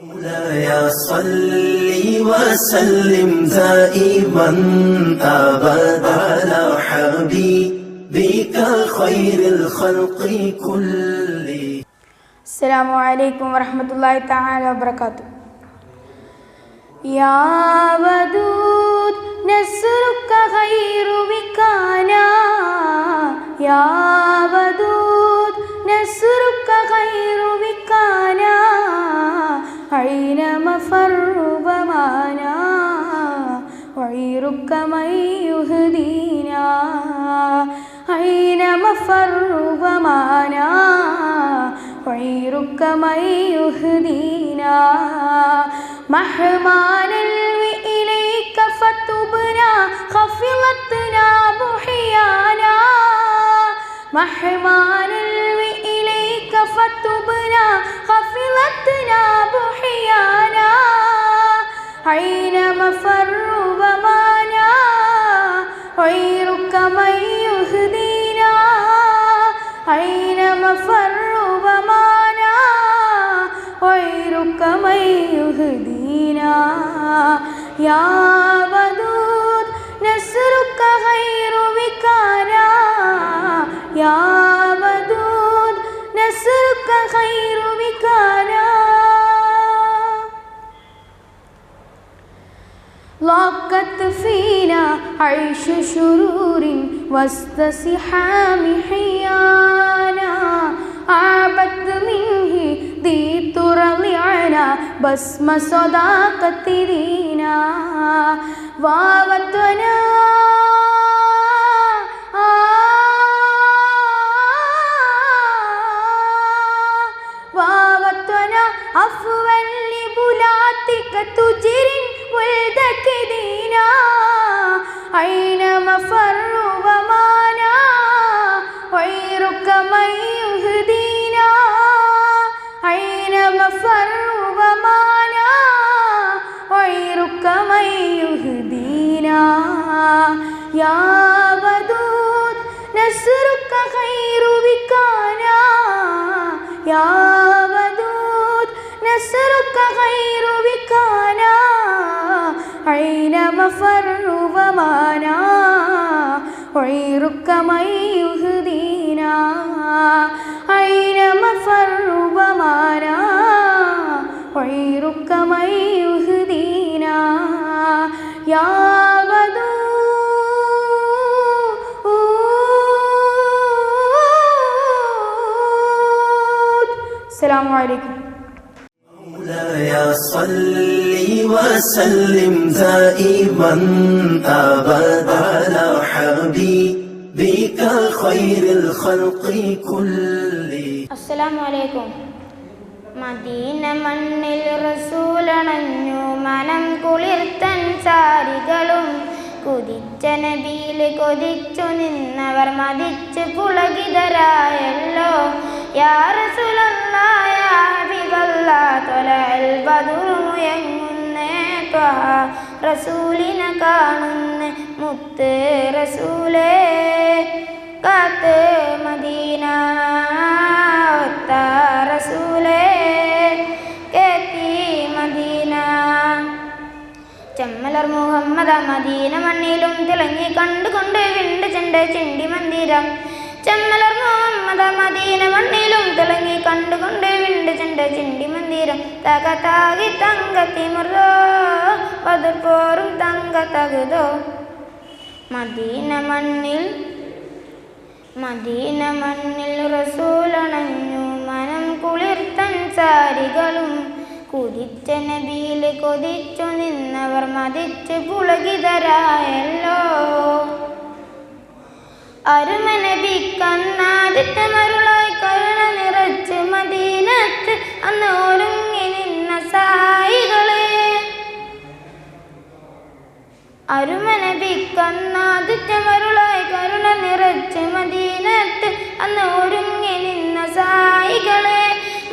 مولاي صل وسلم دائما أبدا على حبيبك خير الخلق كلهم. السلام عليكم ورحمة الله تعالى وبركاته. يا ودود نصرك خير بكانا، يا ودود نصرك خير بكانا، أين مفر بمانا غيرك من يهدينا، أين مفر بمانا غيرك من يهدينا. مهما نلوي إليك فتبنا خفضتنا بحيانا، مهما نلوي إليك فتبنا خفضتنا بحيانا، أين مفر بمانا غيرك من يهدينا، أين مفر بمانا غيرك من يهدينا. يا ودود نصرك خير بكانا، يا ودود نصرك خير بكانا. ضاقت فينا عيش شرور وسط زحام حيانا، أعبد منه ضيت رضعنا بسم صداقة دينا. ووطنا ووطنا عفوا لبلاتك تجر ولدك دينا، أين مفر بمانا غيرك من يهدينا، أين مفر بمانا غيرك من يهدينا. يا ودود نصرك خير بكانا، يا ودود نصرك خير بكانا، أين مفر بمانا غيرك من يهدينا، أين مفر بمانا غيرك من يهدينا. يا ودود. السلام عليكم. مولاي صل وسلم دائما أبدا على حبيبك خير الخلق كلهم. السلام عليكم. Medina മണ്ണിൽ റസൂലണഞ്ഞു മനം കുളിർത്തൻ സാരികളും, കുതിച്ച നബിയിൽ കൊതിച്ചു നിന്നവർ മതിച്ച് പുളകിതരായല്ലോ. യാ റസൂലല്ലാഹ് യാ ഹബീബല്ലാഹ് ത്വലഅൽ ബദറു മുയങ്ങുന്നേ ത്വഹ റസൂലിനെ കാണുന്ന മുത്ത് റസൂലേ, കാത്ത് മദീന ഒത്ത റസൂലേ, കേത്തി മദീന. ചെമ്മലർ മുഹമ്മദ മദീന മണ്ണിലും തിളങ്ങി കണ്ടുകൊണ്ട് വിണ്ട് ചെണ്ട ചിണ്ടി മന്ദിരം. ചെമ്മലർ മുഹമ്മദ മദീന മണ്ണിലും തിളങ്ങി കണ്ടുകൊണ്ട് വിണ്ട് ചെണ്ട ചിണ്ടി മന്ദിരം. തകതാകി തങ്കത്തി മുറോ പതുപോറും തങ്ക തകുതോ. മദീന മണ്ണിൽ റസൂലണഞ്ഞു മനം കുളിർത്തൻ സാരികളും, കുതിച്ച നബിയിൽ കൊതിച്ചു നിന്നവർ മതിച്ച് പുളകിതരായല്ലോ. അരുമനബിക്കന്നാദ്യത്തെ മരുളായി കരുണ നിറച്ച് മദീനത്ത് അന്ന് ഒരുങ്ങി നിന്ന സായികളെ, അരുമനബിക്കന്നാദ്യത്തെ മരുളായി കരുണ നിറച്ച് മദീനത്ത് അന്ന് ഒരുങ്ങി നിന്ന സായികളെ.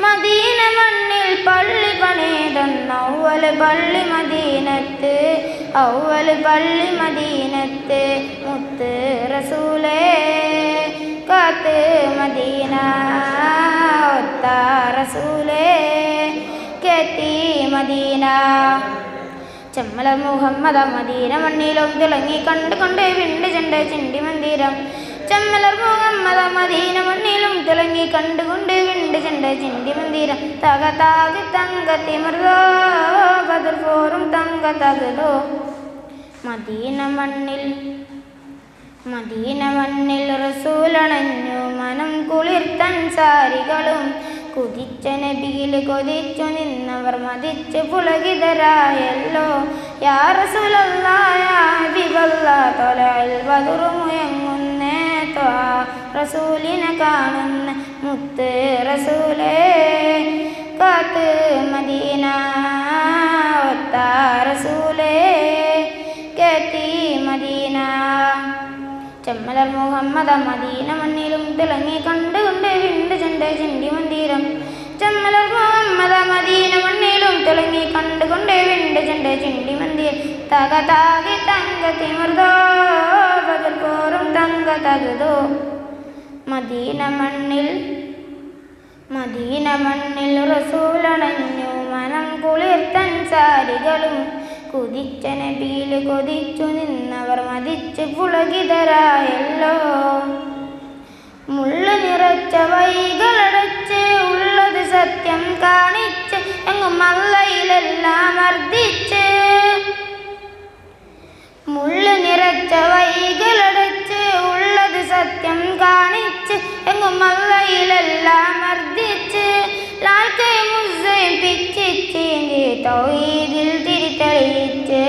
മദീന മണ്ണിൽ പള്ളി പണിതന്ന ഔവല് പള്ളി മദീനത്ത്, ഔവല് പള്ളി മദീനത്ത് മുത്ത് റസൂലേ, കാത്ത് മദീന ഒത്ത റസൂലേ, കേ കേറ്റി മദീന. ചെമ്മലർ മുഹമ്മദ മദീന മണ്ണിലും തിളങ്ങി കണ്ടുകൊണ്ട് വിണ്ട് ചെണ്ട ചിണ്ടി മന്ദിരം. ചെമ്മലർ മുഹമ്മദ മദീന മണ്ണിലും തിളങ്ങി കണ്ടുകൊണ്ട് വിണ്ട് ചെണ്ട ചിണ്ടി മന്ദിരം. തക താകി തങ്കത്തിമൃതോ ബദർ പോറും തങ്ക തകതോ. മദീന മണ്ണിൽ റസൂലണഞ്ഞു മനം കുളിർത്തൻ സാരികളും. കുതിച്ച നബിയിൽ കൊതിച്ചു നിന്നവർ മതിച്ച് പുളകിതരായല്ലോ. യാ റസൂലല്ലാഹ് യാ ഹബീബല്ലാഹ് തൊലയിൽ ബദറുമുയങ്ങുന്നേ ത്വാ റസൂലിനെ കാണുന്ന മുത്ത് റസൂലേ. കാത്ത് മദീന ഒത്ത റസൂലേ കേറ്റി മദീന. ചെമ്മലർ മുഹമ്മദ മദീന മണ്ണിലും തിളങ്ങി കണ്ടുകൊണ്ട് വിണ്ട് ചെണ്ട ചിണ്ടി മന്ദിരം. ചെമ്മലർ മുഹമ്മദ മദീന മണ്ണിലും തിളങ്ങി കണ്ടുകൊണ്ട് വിണ്ട് ചെണ്ട ചിണ്ടി മന്ദിരം. തക താകി തങ്കത്തിമൃതോ ബദർ പോറും തങ്ക തകതോ. മദീന മണ്ണിൽ റസൂലണഞ്ഞു മനം കുളിർത്തൻ സാരികളും. കുതിച്ച നബിയിൽ കൊതിച്ചു നിന്നവർ മതിച്ച് പുളകിതരായല്ലോ. മുള്ളു നിറച്ച വൈകളടച്ച് ഉള്ളത് സത്യം കാണിച്ച് എങ്ങും അള്ളയിലെല്ലാം മർദ്ദിച്ച്. മുള്ളു നിറച്ച വൈകളടച്ച് ഉള്ളത് സത്യം കാണിച്ച് എങ്ങും അള്ളയിലെല്ലാം മർദ്ദിച്ച്. ലാൽക്കൈ മുസ്സയും പിച്ചിച്ച് തൗഹീദിൽ തിരിതെളിയിച്ച്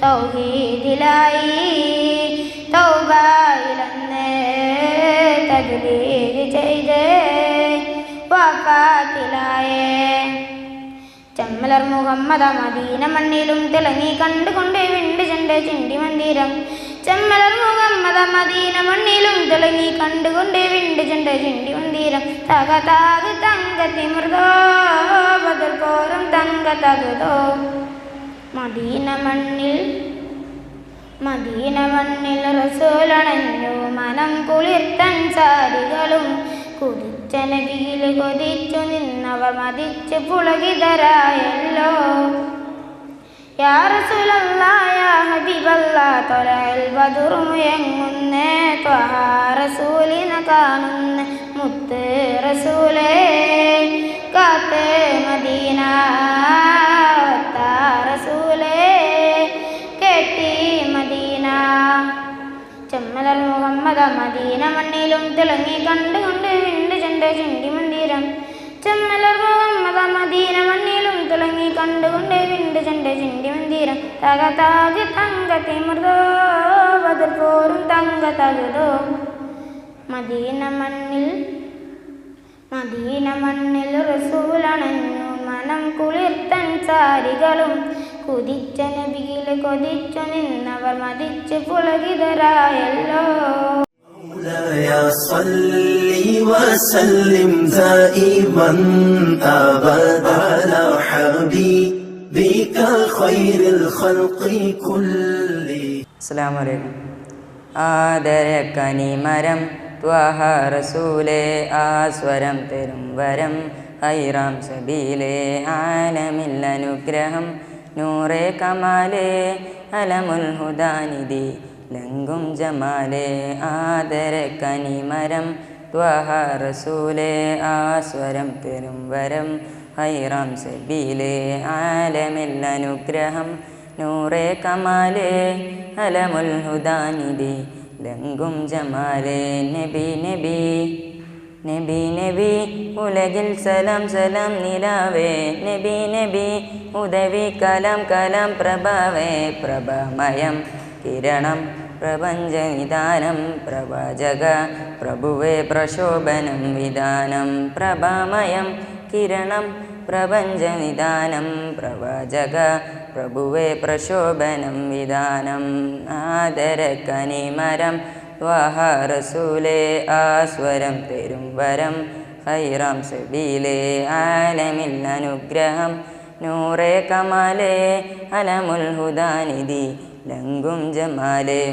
തൗഹീദിലായി തൗബയിലന്ന് തജ്ലീദ് ചെയ്ത് വഫാത്തിലായേ. ചെമ്മലർ മുഹമ്മദ മദീന മണ്ണിലും തിളങ്ങി കണ്ടുകൊണ്ട് വിണ്ട് ചെണ്ട ചിണ്ടി മന്ദിരം. ചെമ്മലർ മുഹമ്മദ മദീന മണ്ണിലും തിളങ്ങി കണ്ടുകൊണ്ട് വിണ്ട് ചെണ്ട ചിണ്ടി മന്ദിരം. തക താക് തങ്കത്തിമൃതോ ബദർ പോറും തങ്ക തകതോ. മദീന മണ്ണിൽ റസൂലണഞ്ഞു മനം കുളിർത്തൻ സാരികളും. കുതിച്ച നബിയിൽ കൊതിച്ചു നിന്നവർ മതിച്ച് പുളകിതരായല്ലോ. യാ റസൂലല്ലാഹ് യാ ഹബീബല്ലാഹ് തൊലയിൽ ബദറുമുയങ്ങുന്നേ ത്വഹ റസൂലിനെ കാണുന്ന മുത്ത് റസൂലേ. കാത്ത് മദീന ഒത്ത റസൂലേ കേറ്റി മദീന. ചെമ്മലർ മുഹമ്മദ മദീന മണ്ണിലും തിളങ്ങി കണ്ടുകൊണ്ട് വിണ്ട് ചെണ്ട ചിണ്ടി മന്ദിരം. ചെമ്മലർ മുഹമ്മദ മദീന മണ്ണിലും തിളങ്ങി കണ്ടുകൊണ്ട് വിണ്ട് ചെണ്ട ചിണ്ടി മന്ദിരം. തക താകി തങ്കത്തിമൃതോ ബദർ പോറും തങ്ക തകതോ. മദീന മണ്ണിൽ റസൂലണഞ്ഞു മനം കുളിർത്തൻ സാരികളും. കുതിച്ച നബിയിൽ കൊതിച്ചു നിന്നവർ മതിച്ച് പുളകിതരായല്ലോ. مولاي صل وسلم دائما أبدا على حبيبك خير الخلق كلهم. السلام عليكم. ആദരക്കനി മരം ത്വഹ റസൂലേ ആസ്വരം തരും വരം. ഹൈറാം സബീലേ ആലമിൽ അനുഗ്രഹം നൂറേ കമാലേ അലമുൽ ഹുദാനിധി ലങ്കും ജമാലേ. ആദരക്കനി മരം ത്വഹ റസൂലേ ആസ്വരം തരും വരം. ഹൈറാം സബീലേ ആലമിൽ അനുഗ്രഹം നൂറേ കമാലേ അലമുൽ ഹുദാനിധി ലങ്കും ജമാലേ. നബി നബി നബി നബി ഉലകിൽ സലാം സലാം നിലാവേ. നബി നബി ഉദവി കലാം കലാം പ്രഭാവേ. പ്രഭമയം കിരണം പ്രപഞ്ചനിദാനം പ്രവാചക പ്രഭുവേ പ്രശോഭനം വിധാനം. പ്രഭാമയം കിരണം പ്രപഞ്ചനിദാനം പ്രവാചക പ്രഭുവേ പ്രശോഭനം വിധാനം. ആദരക്കനി മരം ത്വഹ റസൂലേ ആസ്വരം തരും വരം. ഹൈറാം സബീലേ ആലമിൽ അനുഗ്രഹം നൂറേ കമാലേ അലമുൽ ഹുദാനിധി ലങ്കും ജമാലേ.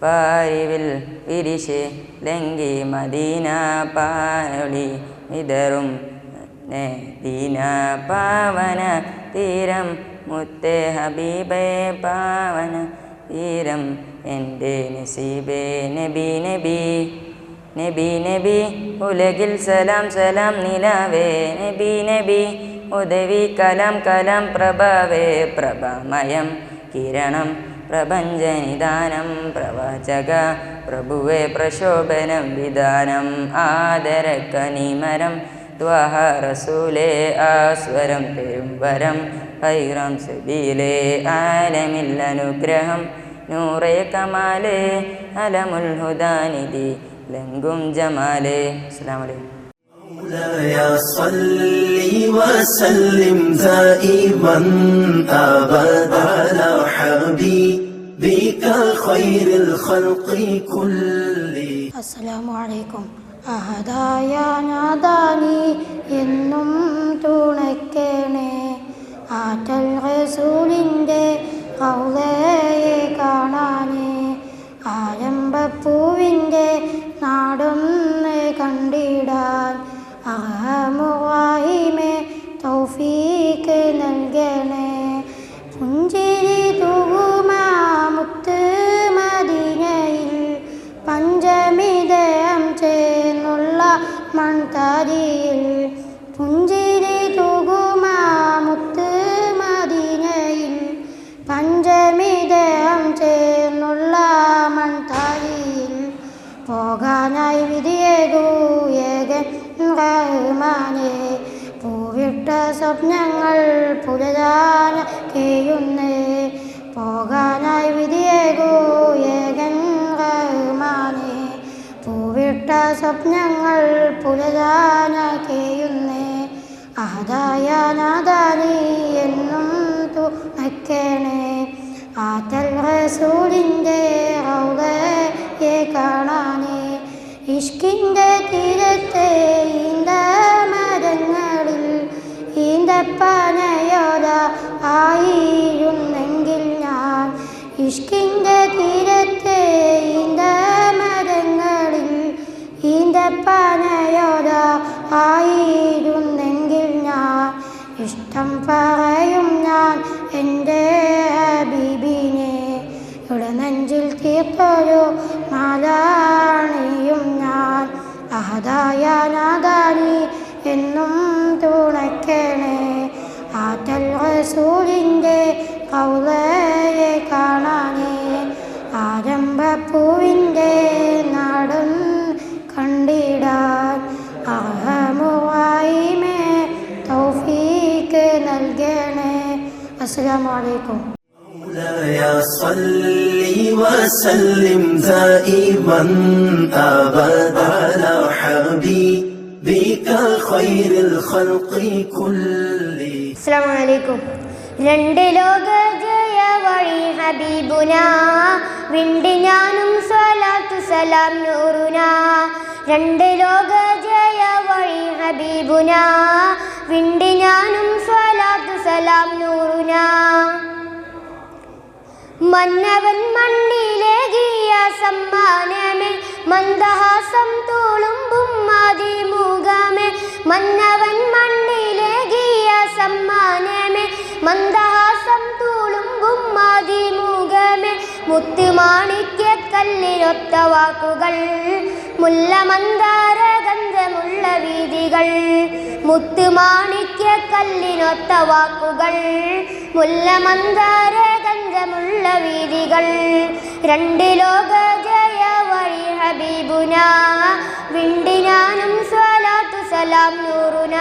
പാരിവിൽ വിരിശ് ലങ്കി മദീന പാരൊളി വിതറും നബീന പാവന തീരം മുത്തേ ഹബീബേ പാവന തീരം എൻ്റെ നസീബേ നബി നബി നബി നബി ഉലകിൽ സലാം സലാം നിലാവേ നബി നബി ഉദവി കലാം കലാം പ്രഭവേ പ്രഭമയം കിരണം പ്രപഞ്ചനിദാനം പ്രവാചക പ്രഭുവേ പ്രശോഭനം വിധാനം ആദരക്കനിമരം ത്വഹ റസൂലേ ആസ്വരം പെരുംവരം ഹൈറാം സബീലേ ആലമിൽ അനുഗ്രഹം നൂറേ കമാലേ അലമുൽ ഹുദാനിധി ലങ്കും ജമാലേ. അസ്സലാമു അലൈക്കും. مولاي صل وسلم دائما أبدا على حبيبك خير الخلق كلهم. അസ്സലാമു അലൈക്കും. അഹദായ നാദാനി എന്നും തുണയ്ക്കണേ, ആറ്റൽ റസൂലിൻ്റെ റൗളയെ കാണാനേ, ആരംഭപ്പൂവിൻ്റെ നാടൊന്ന് കണ്ടിടാൻ അർഹമുറാഹിമേ തൗഫീക്ക് നൽകണേ. പുഞ്ചിരി തൂകുമാ മുത്ത് മദീനയിൽ പഞ്ചമിതയം ചേർന്നുള്ള മൺതരിയിൽ, പുഞ്ചിരി തൂകുമാ മുത്ത് മദീനയിൽ പഞ്ചമിതയം ചേർന്നുള്ള മൺതരിയിൽ, പോകാനായി വിധിയേകൂ ഏകൻ റഹ്മാനേ, പൂവിട്ട സ്വപ്നങ്ങൾ പുലരാൻ കേയുന്നേ, പോകാനായി വിധിയേകൂ ഏകൻ റഹ്മാനേ, പൂവിട്ട സ്വപ്നങ്ങൾ പുലരാൻ കേയുന്നേ. അഹദായ നാദാനി എന്നും തുണയ്ക്കണേ, ആറ്റൽ റസൂലിൻ്റെ റൗളയെ കാണാനേ, ഇഷ്കിൻ്റെ തീരത്തെ ഈന്ത മരങ്ങളിൽ ഈന്തപ്പനയോല ആയിരുന്നെങ്കിൽ ഞാൻ, ഇഷ്കിൻ്റെ തീരത്തെ ഈന്ത മരങ്ങളിൽ ഈന്തപ്പനയോല ആയിരുന്നെങ്കിൽ ഞാൻ, ഇഷ്ടം പറയും ഞാൻ എൻ്റെ ഹബീബിനെ, ഇടനെഞ്ചിൽ തീർത്തൊരു മാലാണിയും ഞാൻ. അഹദായ നാദാനി എന്നും തുണയ്ക്കണേ, ആറ്റൽ റസൂലിൻ്റെ റൗളയെ കാണാനേ, ആരംഭപ്പൂവിൻ്റെ നാടൻ കണ്ടിടാൻ അർഹമുറാഹിമേ തൗഫീക്ക് നൽകണേ. അസ്സലാമു അലൈക്കും. مولاي صل وسلم دائما أبدا على حبيبك خير الخلق كلهم. അസ്സലാമു അലൈക്കും. രണ്ട് ലോക ജയ വഴി ഹബീബുന, വിണ്ടി ഞാനും സ്വലാത്തു സലാം നൂറുന, രണ്ട് ലോക ജയ വഴി ഹബീബുന, വിണ്ടി ഞാനും സ്വലാത്തു സലാം നൂറുന. മന്നവൻ മണ്ണിലേകിയ സമ്മാനമേ മന്ദഹാസം തുളുമ്പും മതിമുഖമേ, മന്നവൻ മണ്ണിലേകിയ സമ്മാനമേ മന്ദഹാസം തുളുമ്പും മതിമുഖമേ, മുത്തുമാണിക്യ കല്ലിനൊത്ത വാക്കുകൾ മുല്ലമന്ദാര ഗന്ധമുള്ള വീതികൾ, മുത്തുമാണിക്യ കല്ലിനൊത്ത വാക്കുകൾ മുല്ലമന്ദാര ഗന്ധമുള്ള വീതികൾ, രണ്ട് ലോക ജയ വഴി ഹബീബുന, വിണ്ടി ഞാനും സ്വലാത്തു സലാം നൂറുന.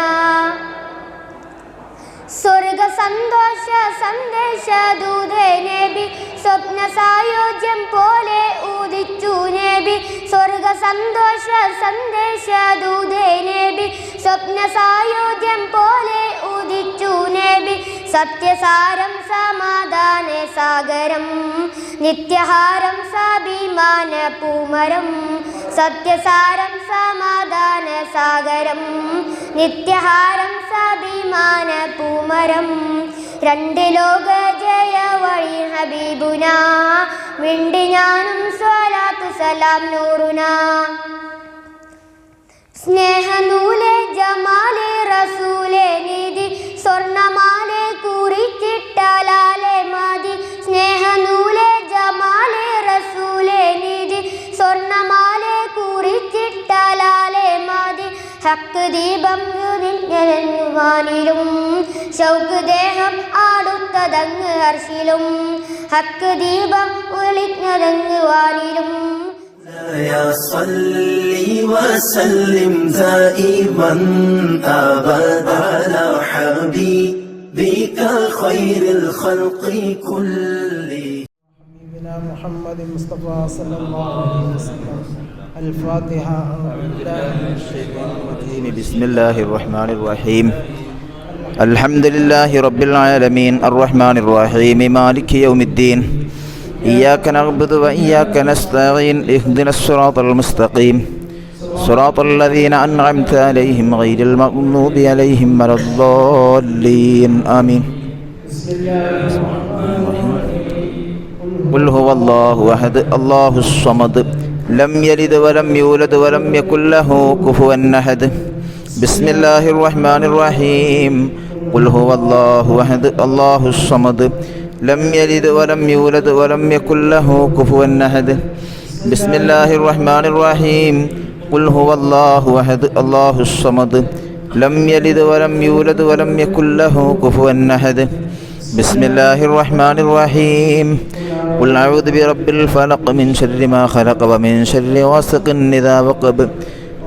സ്വർഗ സന്തോഷ സന്ദേശ ദൂതേ നബി, സ്വപ്ന സായോജ്യം പോലെ ഊദിച്ചു നബി, സ്വർഗ സന്തോഷ സന്ദേശ ദൂതേ നബി, സ്വപ്ന സായോജ്യം പോലെ ഊദിച്ചു നബി, സത്യസാരം സമാധാന സാഗരം നിത്യഹാരം സാഭിമാന പൂമരം, സത്യസാരം സമാധാന സാഗരം നിത്യഹാരം സാഭിമാന പൂമരം, രണ്ട് ലോക ജയ വഴി ഹബീബുന, വിണ്ടി ഞാനും സ്വലാത്തു സലാം നൂറുന. സ്നേഹനൂലെ ജമാലെ റസൂലെ നിധി സ്വർണമാലെ കുറിച്ചിട്ടാലാലെ മതി സ്നേഹനൂലെ ജമാലെ റസൂലെ നിധി സ്വർണമാലെ കുറിച്ചിട്ടാലാലെ മതി ഹക്ക് ദീപം വാനിലും ശൗക്ക് ദേഹം ആടുത്തതങ്ങ് അർശിലും ഹക്ക് ദീപം ഒളിഞ്ഞതങ്ങ് വാനിലും يا صلي وسلم دائما أبدا على حبيبك خير الخلق كلهم حبيبنا محمد المصطفى صلى الله عليه وسلم. الفاتحة. أعوذ بالله من الشيطان الرجيم. بسم الله الرحمن الرحيم. الحمد لله رب العالمين الرحمن الرحيم مالك يوم الدين. إياك نعبد وإياك نستعين اهدنا الصراط المستقيم صراط الذين أنعمت عليهم غير المغضوب عليهم ولا الضالين آمين. قل هو الله أحد الله الصمد لم يلد ولم يولد ولم يكن له كفوا أحد. بسم الله الرحمن الرحيم. قل هو الله أحد الله الصمد لم يلد ولم يولد ولم يكن له كفوا أحد. بسم الله الرحمن الرحيم. قل هو الله أحد الله الصمد لم يلد ولم يولد ولم يكن له كفوا أحد. بسم الله الرحمن الرحيم. قل أعوذ برب الفلق من شر ما خلق ومن شر غاسق إذا وقب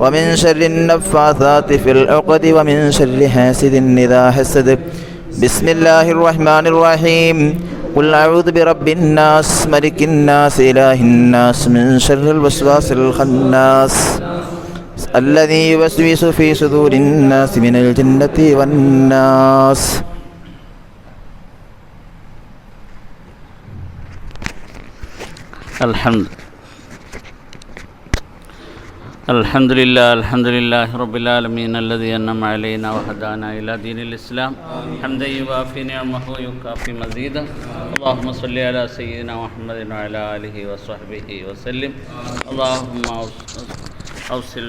ومن شر النفاثات في العقد ومن شر حاسد إذا حسد. بسم الله الرحمن الرحيم. قل أعوذ برب الناس ملك الناس إله الناس من شر الوسواس الخناس الذي يوسوس في صدور الناس من الجنة والناس. الحمد لله رب العالمين الذي أنعم علينا وهدانا إلى دين الإسلام حمدا يوافي نعمه ويكافي مزيدا. اللهم صل على سيدنا محمد وعلى آله وصحبه وسلم. اللهم أوصل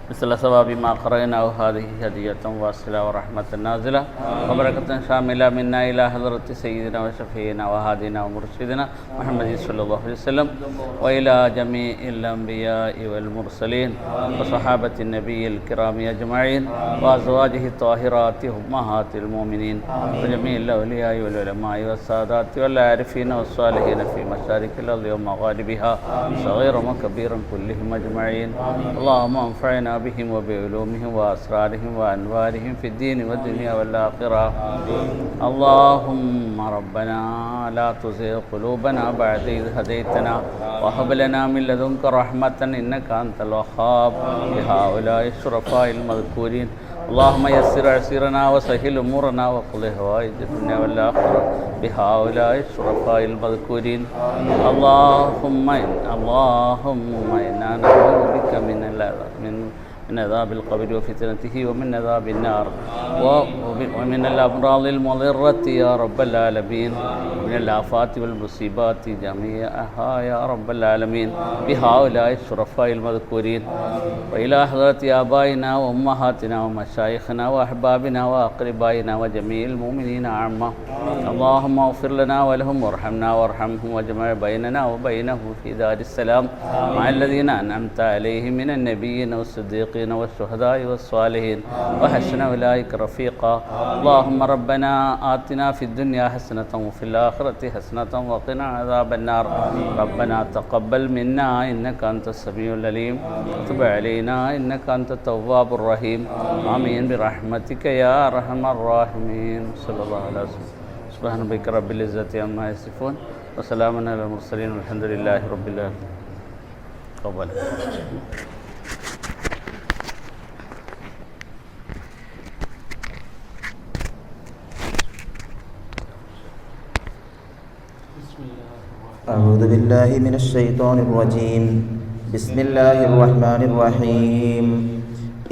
مثل ثواب ما قرأناه هذه هدية واصلة ورحمة نازلة وبركة شاملة منا إلى حضرة سيدنا وشفيعنا وهادينا ومرشدنا محمد صلى الله عليه وسلم وإلى جميع الأنبياء والمرسلين وصحابة النبي الكرام أجمعين وأزواجه الطاهرات أمهات المؤمنين وجميع الأولياء والعلماء والسادات والعارفين والصالحين في مشارق الأرض ومغاربها صغيرا وكبيرا كلهم أجمعين. اللهم انفعنا بهم وبعلومهم وأسرارهم وأنوارهم في الدين والدنيا والآخرة. اللهم ربنا لا تزغ قلوبنا بعد إذ هديتنا وهب لنا من لدنك رحمة إنك أنت الوهاب. بهؤلاء الشرفاء المذكورين اللهم يسر عسيرنا وسهل أمورنا وقض حوائج الدنيا والآخرة بهؤلاء الشرفاء المذكورين. اللهم إنا نعوذ بك من عذاب القبر وفتنته ومن عذاب النار ومن الأمراض المضرة يا رب العالمين ومن الآفات والمصيبات جميعها يا رب العالمين بهؤلاء الشرفاء المذكورين. وإلى حضرة آبائنا وأمهاتنا ومشايخنا وأحبابنا وأقربائنا وجميع المؤمنين عامة. اللهم اغفر لنا ولهم وارحمنا وارحمهم واجمع بيننا وبينه في دار السلام مع الذين أنعمت عليهم من النبيين والصديقين والشهداء والصالحين وحسن أولئك رفيقا. اللهم ربنا آتنا في الدنيا حسنة وفي الآخرة حسنة وقنا عذاب النار. ربنا تقبل منا إنك أنت السميع العليم وتب علينا إنك أنت التواب الرحيم. آمين برحمتك يا أرحم الراحمين. صلى الله عليه وسلم. سبحان ربك رب العزة عما يصفون وسلام على المرسلين والحمد لله رب العالمين. قبل أعوذ بالله من الشيطان الرجيم. بسم الله الرحمن الرحيم.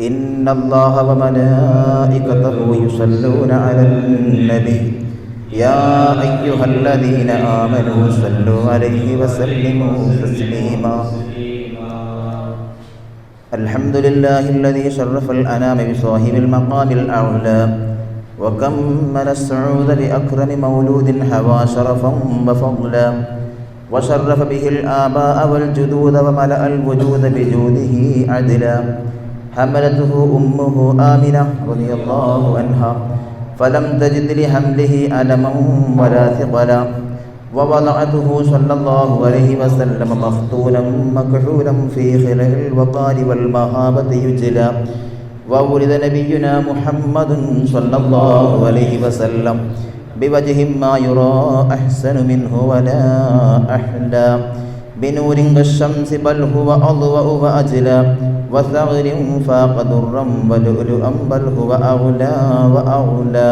إن الله وملائكته يصلون على النبي يا أيها الذين آمنوا صلوا عليه وسلموا تسليما. الحمد لله الذي شرف الأنام بصاحب المقام الأعلى وكمل السعود لأكرم مولود حوى شرفا وفضلا وشرف به الآباء والجدود وملأ الوجود بجوده عدلا حملته أمه آمنة رضي الله عنها فلم تجد لحمله ألما ولا ثقلا ووضعته صلى الله عليه وسلم مختونا مكحولا في خلع الوقار والمهابة يجلى وولد نبينا محمد صلى الله عليه وسلم بوجه ما يرى أحسن منه ولا أحلى بنور كالشمس بل هو أضوأ وأجلى وثغر فاق درا ولؤلؤا بل هو أغلى وأغلى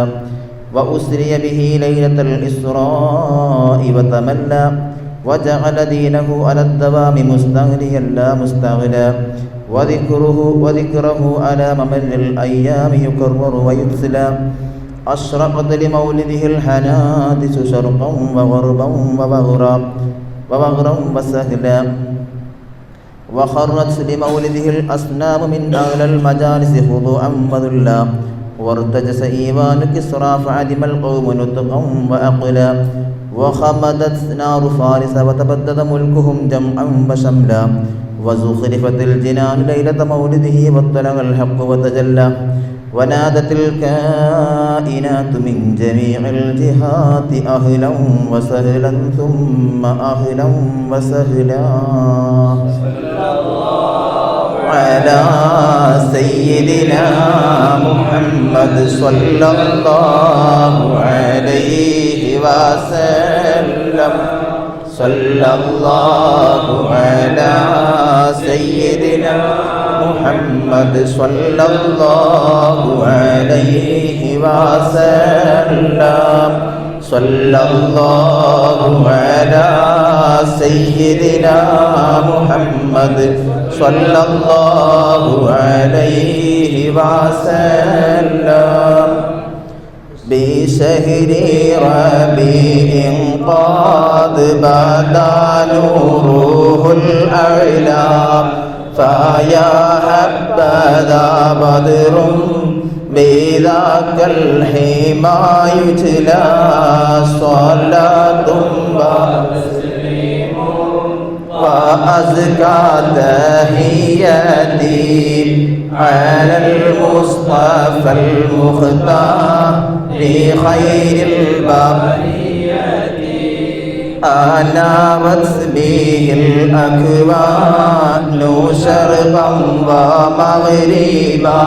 وأسري به ليلة الإسراء وتملى وجعل دينه على الدوام مستغنيا لا مستغلا وذكره على ممر الأيام يكرر ويتلى أشرقت لمولده الحنادث شرقا وغربا وبغرا وسهلا وخرت لمولده الأصنام من أعلى المجالس خضوعا وذلا وارتجس إيوان كسرى فعدم القوم نطقا وأقلا وخمدت نار فارس وتبدد ملكهم جمعا وشملا وزخرفت الجنان ليلة مولده واطلع الحق وتجلى ونادت الكائنات من جميع الجهات أهلا وسهلا ثم أهلا وسهلا على سيدنا محمد صلى الله عليه وسلم صلى الله على سيدنا محمد صلى الله عليه وسلم صلى الله على سيدنا محمد صلى الله عليه وسلم بشهر ربيع قد بدا نوره الأعلى فيا حبذا بدر بذاك الحمى يتلى صلاة وتسليم وأزكى تحياتي على المصطفى المختار لخير البرية أنارت به الأكوان شرقا ومغربا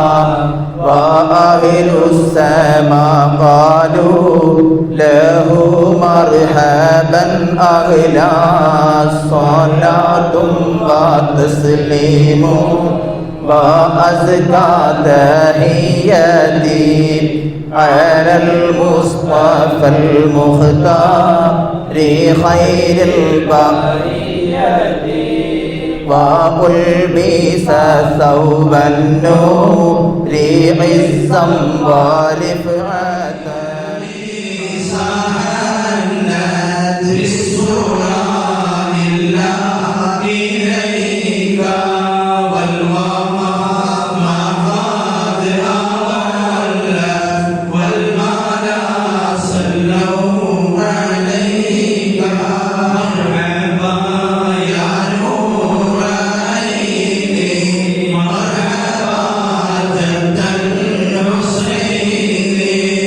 وأهل السماء قالوا له مرحبا أهلا صلاة وتسليم وأزكى تحياتي على المصطفى المختار خير البرية وألبس ثوب النور عزا ورفعة مرحبا جد الحسين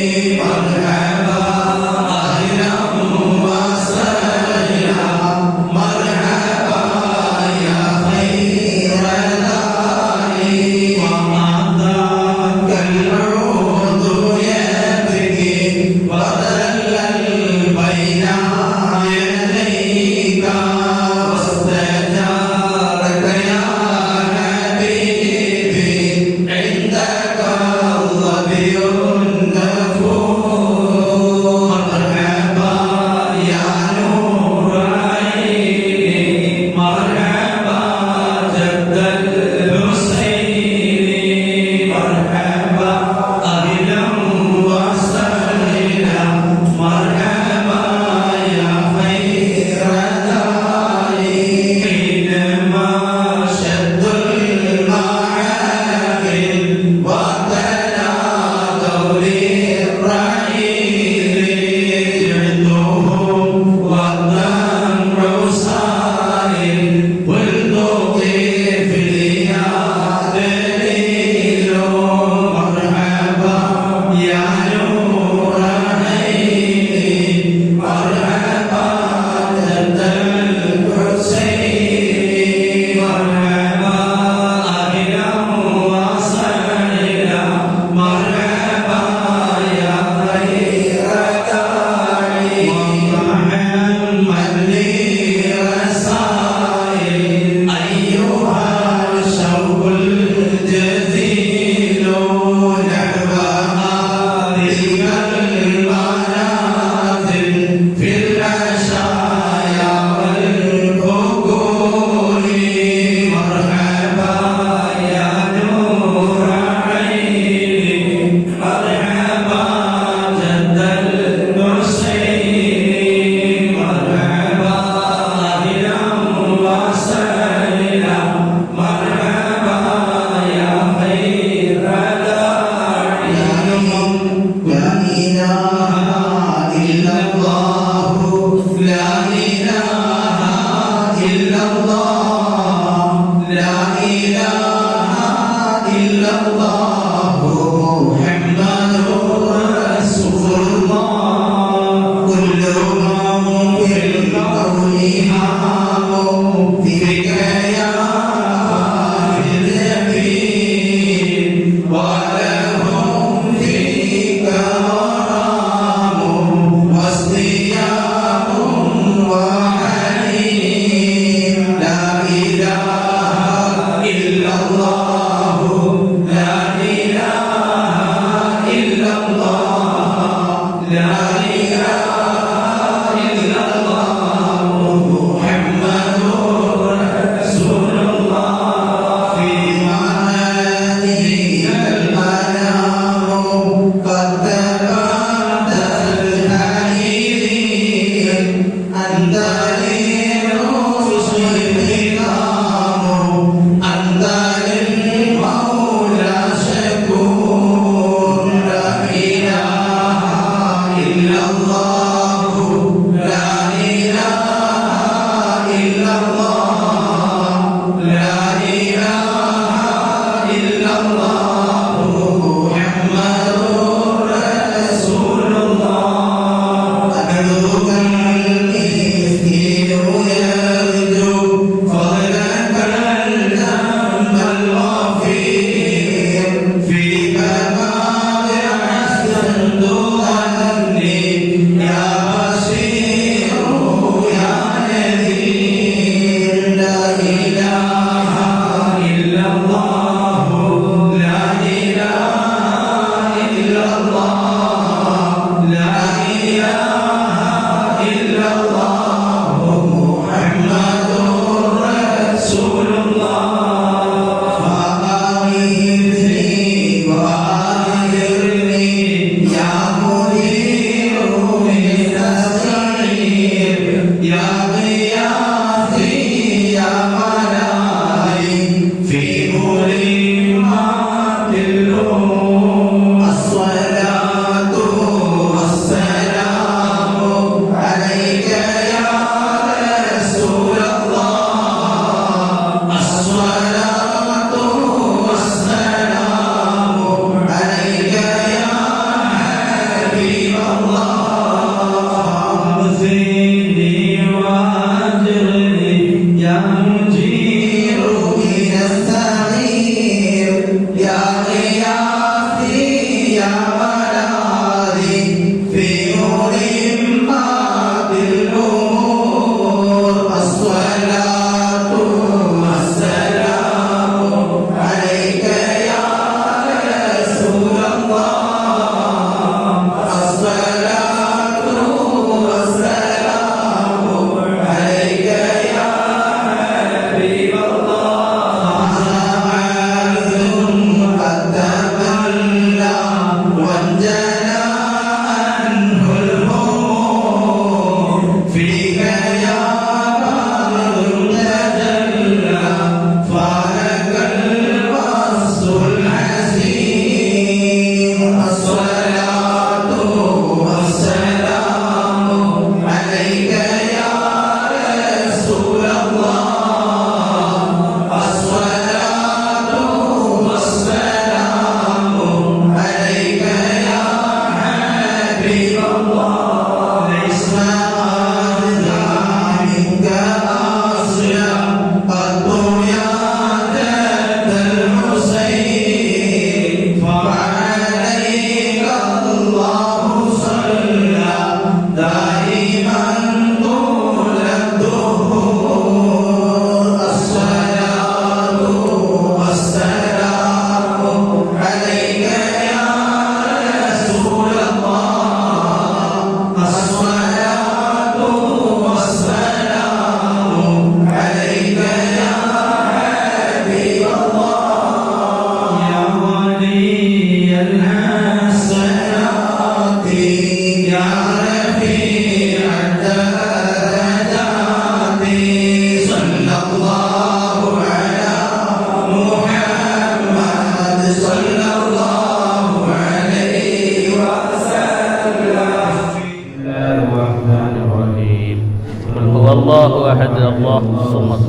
الله أحد الله الصمد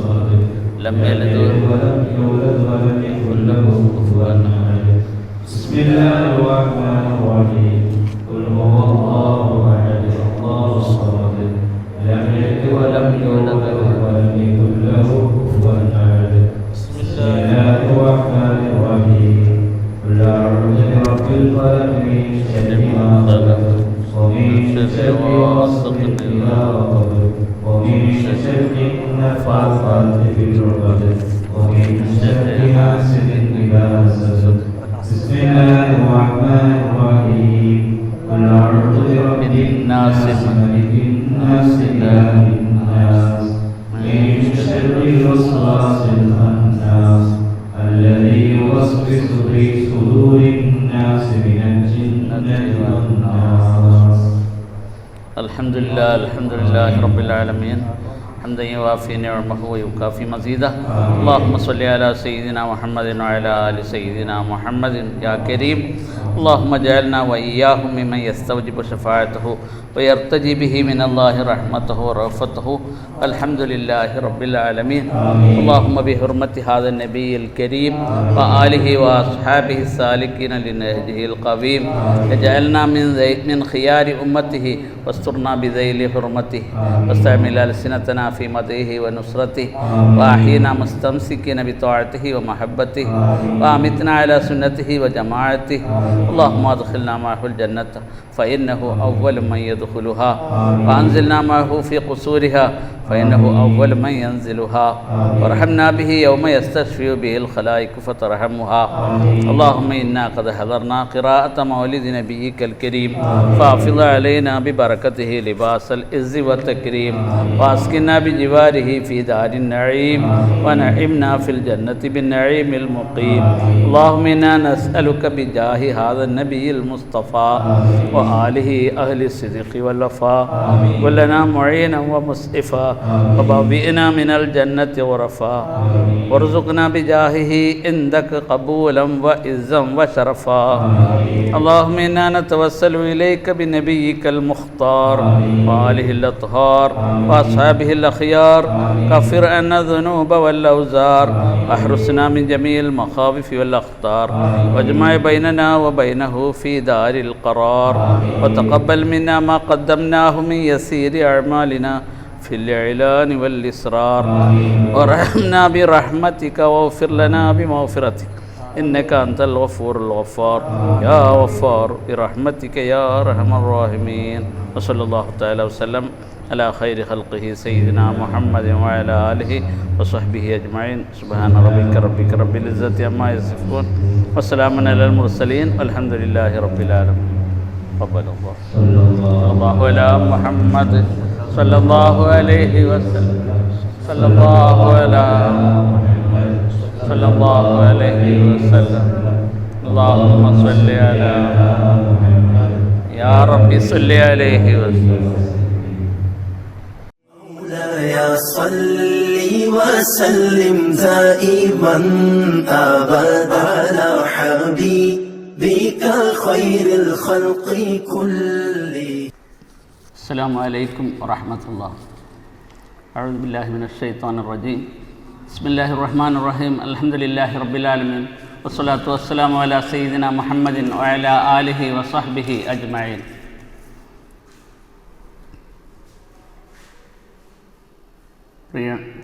لم يلد ولم يولد ولم يكن له كفوا أحد. بسم الله الرحمن الرحيم. قل هو الله أحد الله الصمد لم يلد ولم يولد ولم يكن له كفوا أحد. بسم الله الرحمن الرحيم. قل أعوذ برب الفلق من شر ما خلق ومن شر غاسق إذا وقب ومن شر النفاثات في العقد ومن شر حاسد إذا حسد. بسم الله الرحمن الرحيم. قل أعوذ برب الناس ملك الناس إله الناس من شر الوسواس الخناس الذي يوسوس في صدور الناس من الجنة والناس. الحمد لله رب العالمين حمدا يوافي نعمه ويكافي مزيده. اللهم صل على سيدنا محمد وعلى آل سيدنا محمد يا كريم. اللهم اجعلنا وإياهم ممن يستوجب شفاعته ويرتجي به من الله رحمته ورأفته. الحمد لله رب العالمين. اللهم بحرمة هذا النبي الكريم وآله وأصحابه السالكين لنهجه القويم اجعلنا من خيار أمته واسترنا بذيل حرمته واستعمل ألسنتنا في مدحه ونصرته وأحينا مستمسكين بطاعته ومحبته وأمتنا على سنته وجماعته. اللهم ادخلنا معه الجنة فإنه أول من يدخلها وأنزلنا معه في قصورها فإنه أول من ينزلها وارحمنا به يوم يستشفي به الخلائق فترحمها. اللهم إنا قد حضرنا قراءة مولد نبيك الكريم فاحفظ علينا ببركته لباس العز والتكريم وأسكننا بجواره في دار النعيم ونعمنا في الجنة بالنعيم المقيم. اللهم إنا نسألك بجاه هذا النبي المصطفى وآله أهل الصدق والوفاء ولنا معينا ومسعفا وبوئنا من الجنة غرفا وارزقنا بجاهه عندك قبولا وعزا وشرفا. اللهم إنا نتوسل إليك بنبيك المختار وآله الأطهار وأصحابه الأخيار. كفر عنا الذنوب والأوزار واحرسنا من جميع المخاوف والأخطار واجمع بيننا وبينه في دار القرار. وتقبل منا ما قدمناه من يسير أعمالنا في الإعلان والإسرار. وارحمنا برحمتك واغفر لنا بمغفرتك إنك أنت الغفور الغفار يا غفار برحمتك يا أرحم الراحمين. وصلى الله تعالى وسلم على خير خلقه سيدنا محمد وعلى آله وصحبه أجمعين. سبحان ربك رب العزة عما يصفون وسلام على المرسلين والحمد لله رب العالمين. قبل الله صلى الله على محمد صلى الله عليه وسلم صلى الله على صلى الله عليه وسلم. اللهم صل على يا رب صل عليه وسلم. مولاي صل وسلم دائما أبدا على حبيبك خير الخلق كلهم. السلام عليكم ورحمة الله. أعوذ بالله من الشيطان الرجيم. بسم الله الرحمن الرحيم. الحمد لله رب العالمين والصلاة والسلام على سيدنا محمد وعلى آله وصحبه أجمعين.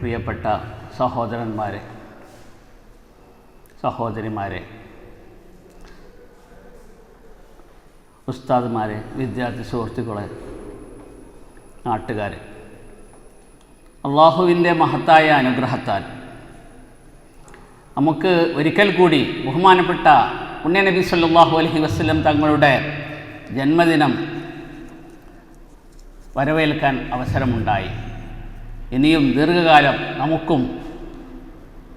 പ്രിയപ്പെട്ട സഹോദരന്മാരെ, സഹോദരിമാരെ, ഉസ്താദുമാരെ, വിദ്യാർത്ഥി സുഹൃത്തുക്കളെ, നാട്ടുകാരെ, അള്ളാഹുവിൻ്റെ മഹത്തായ അനുഗ്രഹത്താൽ നമുക്ക് ഒരിക്കൽ കൂടി ബഹുമാനപ്പെട്ട പുണ്യനബി സല്ലല്ലാഹു അലൈഹി വസല്ലം തങ്ങളുടെ ജന്മദിനം വരവേൽക്കാൻ അവസരമുണ്ടായി. ഇനിയും ദീർഘകാലം നമുക്കും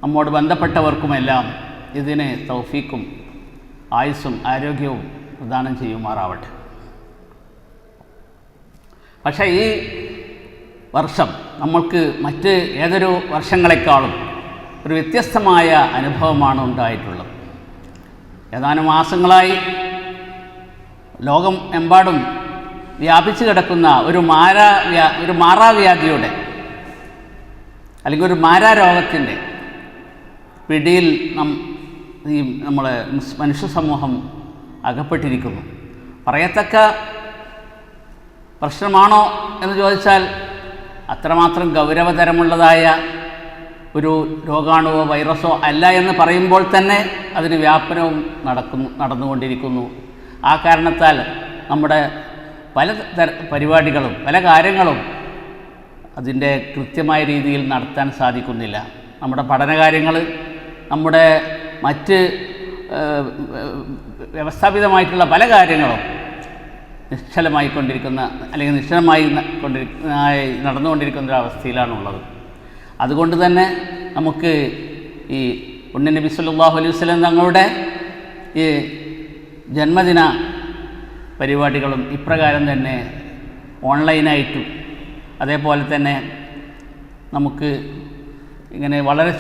നമ്മോട് ബന്ധപ്പെട്ടവർക്കുമെല്ലാം ഇതിന് തൗഫീക്കും ആയുസ്സും ആരോഗ്യവും പ്രദാനം ചെയ്യുമാറാവട്ടെ. പക്ഷേ ഈ വർഷം നമ്മൾക്ക് മറ്റ് ഏതൊരു വർഷങ്ങളെക്കാളും ഒരു വ്യത്യസ്തമായ അനുഭവമാണ് ഉണ്ടായിട്ടുള്ളത്. ഏതാനും മാസങ്ങളായി ലോകം എമ്പാടും വ്യാപിച്ചു കിടക്കുന്ന ഒരു മാറാവ്യാധിയുടെ അല്ലെങ്കിൽ ഒരു മാരാരോഗത്തിൻ്റെ പിടിയിൽ നമ്മളെ മനുഷ്യ സമൂഹം അകപ്പെട്ടിരിക്കുന്നു. പറയത്തക്ക പ്രശ്നമാണോ എന്ന് ചോദിച്ചാൽ അത്രമാത്രം ഗൗരവതരമുള്ളതായ ഒരു രോഗാണുവോ വൈറസോ അല്ല എന്ന് പറയുമ്പോൾ തന്നെ അതിന് വ്യാപനവും നടന്നുകൊണ്ടിരിക്കുന്നു. ആ കാരണത്താൽ നമ്മുടെ പല പരിപാടികളും പല കാര്യങ്ങളും അതിൻ്റെ കൃത്യമായ രീതിയിൽ നടത്താൻ സാധിക്കുന്നില്ല. നമ്മുടെ പഠനകാര്യങ്ങൾ, നമ്മുടെ മറ്റ് വ്യവസ്ഥാപിതമായിട്ടുള്ള പല കാര്യങ്ങളും നിശ്ചലമായിക്കൊണ്ടിരിക്കുന്ന അല്ലെങ്കിൽ നടന്നുകൊണ്ടിരിക്കുന്ന ഒരു അവസ്ഥയിലാണുള്ളത്. അതുകൊണ്ട് തന്നെ നമുക്ക് ഈ പുണ്യനബി സല്ലല്ലാഹു അലൈഹി വസല്ലം തങ്ങളുടെ ഈ ജന്മദിന പരിപാടികളും ഇപ്രകാരം തന്നെ ഓൺലൈനായിട്ടും അതേപോലെ തന്നെ നമുക്ക് ഇങ്ങനെ വളരെ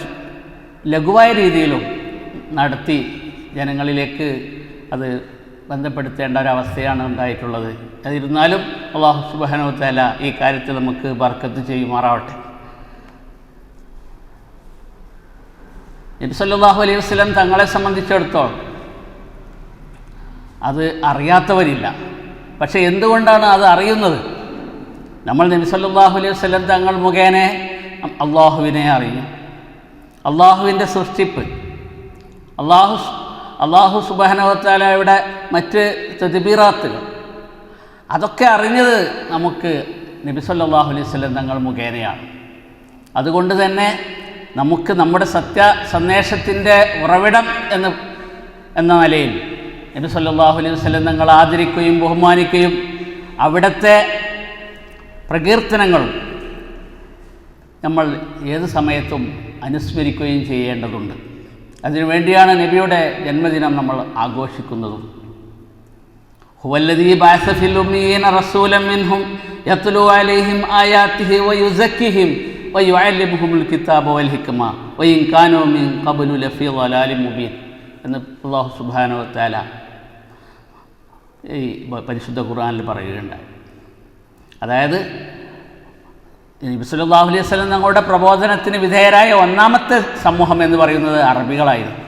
ലഘുവായ രീതിയിലും നടത്തി ജനങ്ങളിലേക്ക് അത് ബന്ധപ്പെടുത്തേണ്ട ഒരവസ്ഥയാണ് ഉണ്ടായിട്ടുള്ളത്. അതിരുന്നാലും അല്ലാഹു സുബ്ഹാനഹു വ തആല ഈ കാര്യത്തിൽ നമുക്ക് ബർക്കത്ത് ചെയ്യുമാറാവട്ടെ. നബി സല്ലല്ലാഹു അലൈഹി വസല്ലം തങ്ങളെ സംബന്ധിച്ചിടത്തോളം അത് അറിയാത്തവരില്ല. പക്ഷേ എന്തുകൊണ്ടാണ് അത് അറിയുന്നത്? നമ്മൾ നബി സല്ലല്ലാഹു അലൈഹി വസല്ലം തങ്ങൾ മുഖേന അള്ളാഹുവിനെ അറിയും. അള്ളാഹുവിൻ്റെ സൃഷ്ടിപ്പ്, അള്ളാഹു സുബ്ഹാനഹു വ തആലയുടെ മറ്റ് തദ്ബീറാത്തുകൾ, അതൊക്കെ അറിഞ്ഞത് നമുക്ക് നബി സല്ലല്ലാഹു അലൈഹി വസല്ലം തങ്ങൾ മുഖേനയാണ്. അതുകൊണ്ട് തന്നെ നമുക്ക് നമ്മുടെ സന്ദേശത്തിൻ്റെ ഉറവിടം എന്ന നിലയിൽ നബി സല്ലല്ലാഹു അലൈഹി വസല്ലം തങ്ങൾ ആദരിക്കുകയും ബഹുമാനിക്കുകയും അവിടുത്തെ പ്രകീർത്തനങ്ങളും നമ്മൾ ഏത് സമയത്തും അനുസ്മരിക്കുകയും ചെയ്യേണ്ടതുണ്ട്. അതിനുവേണ്ടിയാണ് നബിയുടെ ജന്മദിനം നമ്മൾ ആഘോഷിക്കുന്നതും. ഹുവല്ലദീ ബഅസ ഫിൽ ഉമ്മീന റസൂലൻ മിൻഹും യത്ലൂ അലൈഹിം ആയാതിഹി വയുസക്കിഹിം വയുഅല്ലിമുഹുൽ കിതാബ വൽ ഹിക്മ വഇൻ കാനൂ മിൻ ഖബ്ലു ലഫീ ളലാലിൻ മുബീൻ എന്ന് അല്ലാഹു സുബ്ഹാനഹു വ തആല ഈ പരിശുദ്ധ ഖുർആനിൽ പറയുകയുണ്ടായി. അതായത് നബി സല്ലല്ലാഹു അലൈഹി വസല്ലം തങ്ങളുടെ പ്രബോധനത്തിന് വിധേയരായ ഒന്നാമത്തെ സമൂഹം എന്ന് പറയുന്നത് അറബികളായിരുന്നു.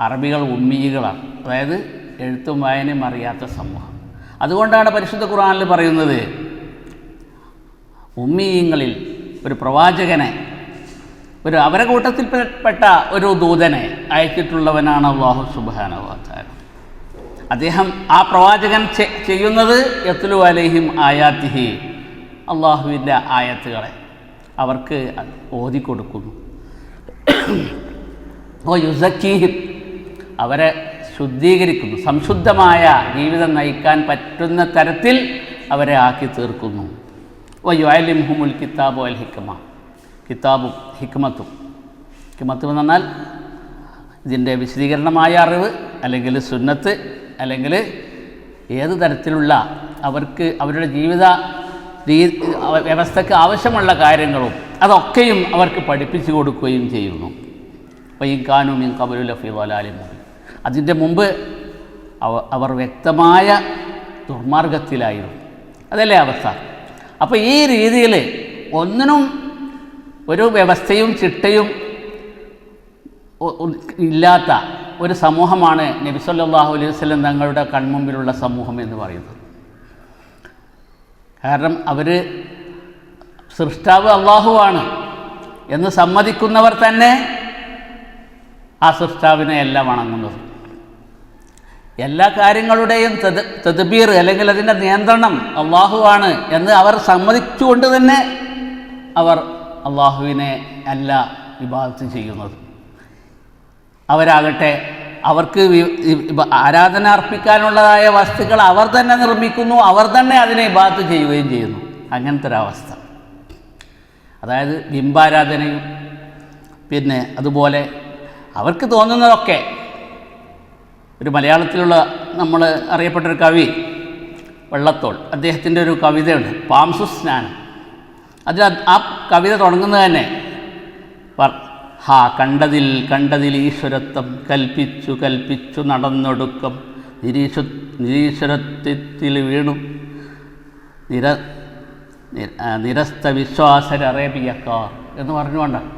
അറബികൾ ഉമ്മീകളാണ്, അതായത് എഴുത്തും വായനയും അറിയാത്ത സമൂഹം. അതുകൊണ്ടാണ് പരിശുദ്ധ ഖുർആനിൽ പറയുന്നത് ഉമ്മീങ്ങളിൽ ഒരു പ്രവാചകനെ, അവരെ കൂട്ടത്തിൽപ്പെട്ട ഒരു ദൂതനെ അയച്ചിട്ടുള്ളവനാണ് അല്ലാഹു സുബ്ഹാനഹു വ തആല. അദ്ദേഹം ആ പ്രവാചകൻ ചെയ്യുന്നത് യത്ലു അലൈഹിം ആയാതിഹി, അള്ളാഹുവിൻ്റെ ആയത്തുകളെ അവർക്ക് ഓതിക്കൊടുക്കുന്നു. യുസക്കീഹിം, അവരെ ശുദ്ധീകരിക്കുന്നു, സംശുദ്ധമായ ജീവിതം നയിക്കാൻ പറ്റുന്ന തരത്തിൽ അവരെ ആക്കി തീർക്കുന്നു. യുഅല്ലിമുഹുൽ കിതാബ വൽ ഹിക്മ, കിതാബും ഹിക്മത്തും. ഹിക്മത്ത് എന്ന് പറഞ്ഞാൽ ഇതിൻ്റെ വിശദീകരണമായ അറിവ്, അല്ലെങ്കിൽ സുന്നത്ത്, അല്ലെങ്കിൽ ഏത് തരത്തിലുള്ള അവർക്ക് അവരുടെ ജീവിത വ്യവസ്ഥയ്ക്ക് ആവശ്യമുള്ള കാര്യങ്ങളും അതൊക്കെയും അവർക്ക് പഠിപ്പിച്ചു കൊടുക്കുകയും ചെയ്യുന്നു. വഇൻ കാനൂ മിൻ ഖബ്ലു ലഫീ ളലാലിൻ മുബീൻ, അതിൻ്റെ മുമ്പ് അവർ വ്യക്തമായ ദുർമാർഗത്തിലായിരുന്നു. അതല്ലേ അവസ്ഥ. അപ്പോൾ ഈ രീതിയിൽ ഒന്നിനും ഒരു വ്യവസ്ഥയും ചിട്ടയും ഇല്ലാത്ത ഒരു സമൂഹമാണ് നബി സല്ലല്ലാഹു അലൈഹി വസല്ലം തങ്ങളുടെ കൺമുമ്പിലുള്ള സമൂഹം എന്ന് പറയുന്നത്. കാരണം അവർ സൃഷ്ടാവ് അള്ളാഹുവാണ് എന്ന് സമ്മതിക്കുന്നവർ തന്നെ ആ സൃഷ്ടാവിനെ എല്ലാം വണങ്ങുന്നത്. എല്ലാ കാര്യങ്ങളുടെയും തദ്ബീർ, അല്ലെങ്കിൽ അതിൻ്റെ നിയന്ത്രണം അള്ളാഹുവാണ് എന്ന് അവർ സമ്മതിച്ചുകൊണ്ട് തന്നെ അവർ അള്ളാഹുവിനെ അല്ല ഇബാദത്ത് ചെയ്യുന്നത്. അവരാകട്ടെ അവർക്ക് ആരാധന അർപ്പിക്കാനുള്ളതായ വസ്തുക്കൾ അവർ തന്നെ നിർമ്മിക്കുന്നു, അവർ തന്നെ അതിനെ ഇബാദത്ത് ചെയ്യുകയും ചെയ്യുന്നു. അങ്ങനത്തെ ഒരവസ്ഥ. അതായത് ബിംബാരാധനയും പിന്നെ അതുപോലെ അവർക്ക് തോന്നുന്നതൊക്കെ. ഒരു മലയാളത്തിലുള്ള നമ്മൾ അറിയപ്പെട്ടൊരു കവി വള്ളത്തോൾ, അദ്ദേഹത്തിൻ്റെ ഒരു കവിതയുണ്ട്, പാംസു സ്നാനം. അതിൽ ആ കവിത തുടങ്ങുന്നത് തന്നെ കണ്ടതിൽ ഈശ്വരത്വം കൽപ്പിച്ചു കൽപ്പിച്ചു നടന്നൊടുക്കം നിരീശ്വരത്വത്തിൽ വീണു നിരസ്ത വിശ്വാസരേബിയക്കാർ എന്ന് പറഞ്ഞുകൊണ്ടാണ്.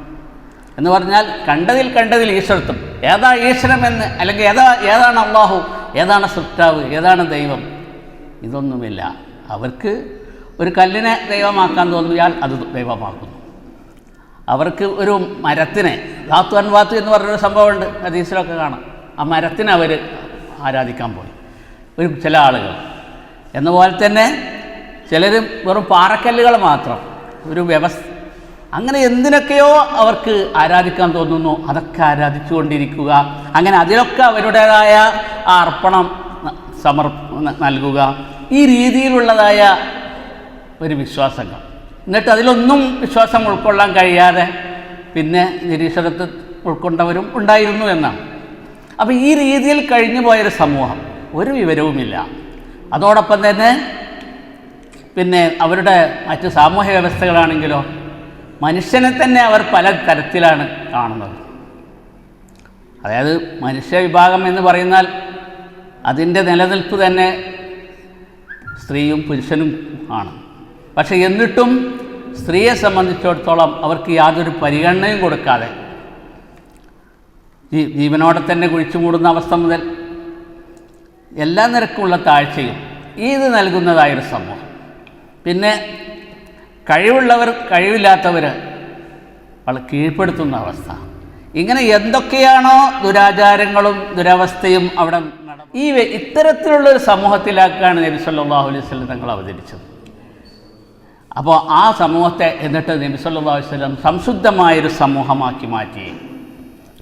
എന്ന് പറഞ്ഞാൽ കണ്ടതിൽ ഈശ്വരത്വം, ഏതാ ഈശ്വരമെന്ന്, അല്ലെങ്കിൽ ഏതാണ് അള്ളാഹു, ഏതാണ് സൃഷ്ടാവ്, ഏതാണ് ദൈവം, ഇതൊന്നുമില്ല. അവർക്ക് ഒരു കല്ലിനെ ദൈവമാക്കാൻ തോന്നിയാൽ അത് ദൈവമാക്കുന്നു. അവർക്ക് ഒരു മരത്തിനെ, ധാത്തു അൻവാത്ത് എന്ന് പറഞ്ഞൊരു സംഭവമുണ്ട്, ഹദീസിലൊക്കെ കാണാം. ആ മരത്തിനെ അവർ ആരാധിക്കാൻ പോയി ചില ആളുകൾ. എന്നപോലെ തന്നെ ചിലർ വെറും പാറക്കല്ലുകൾ മാത്രം, ഒരു വ്യവസ്ഥ, അങ്ങനെ എന്തിനൊക്കെയോ അവർക്ക് ആരാധിക്കാൻ തോന്നുന്നു, അതൊക്കെ ആരാധിച്ചു കൊണ്ടിരിക്കുക. അങ്ങനെ അതിലൊക്കെ അവരുടേതായ ആ അർപ്പണം നൽകുക. ഈ രീതിയിലുള്ളതായ ഒരു വിശ്വാസങ്ങൾ. എന്നിട്ട് അതിലൊന്നും വിശ്വാസം ഉൾക്കൊള്ളാൻ കഴിയാതെ പിന്നെ നിരീശ്വരത്തെ ഉൾക്കൊണ്ടവരും ഉണ്ടായിരുന്നു എന്നാണ്. അപ്പോൾ ഈ രീതിയിൽ കഴിഞ്ഞു പോയൊരു സമൂഹം, ഒരു വിവരവുമില്ല. അതോടൊപ്പം തന്നെ പിന്നെ അവരുടെ മറ്റ് സാമൂഹ്യ വ്യവസ്ഥകളാണെങ്കിലോ മനുഷ്യനെ തന്നെ അവർ പല തരത്തിലാണ് കാണുന്നത്. അതായത് മനുഷ്യ വിഭാഗം എന്ന് പറയുന്നാൽ അതിൻ്റെ നിലനിൽപ്പ് തന്നെ സ്ത്രീയും പുരുഷനും ആണ്. പക്ഷേ എന്നിട്ടും സ്ത്രീയെ സംബന്ധിച്ചിടത്തോളം അവർക്ക് യാതൊരു പരിഗണനയും കൊടുക്കാതെ ജീവനോടെ തന്നെ കുഴിച്ചു മൂടുന്ന അവസ്ഥ മുതൽ എല്ലാ നിരക്കുമുള്ള താഴ്ചയും ഇത് നൽകുന്നതായൊരു സമൂഹം. പിന്നെ കഴിവുള്ളവർ കഴിവില്ലാത്തവർ വളരെ കീഴ്പ്പെടുത്തുന്ന അവസ്ഥ. ഇങ്ങനെ എന്തൊക്കെയാണോ ദുരാചാരങ്ങളും ദുരവസ്ഥയും അവിടെ ഇത്തരത്തിലുള്ളൊരു സമൂഹത്തിലാക്കാണ് നബി സല്ലല്ലാഹു അലൈഹി വസല്ലം തങ്ങൾ അവതരിച്ചത്. അപ്പോൾ ആ സമൂഹത്തെ എന്നിട്ട് നബി സല്ലല്ലാഹു അലൈഹി വസല്ലം സംശുദ്ധമായൊരു സമൂഹമാക്കി മാറ്റി.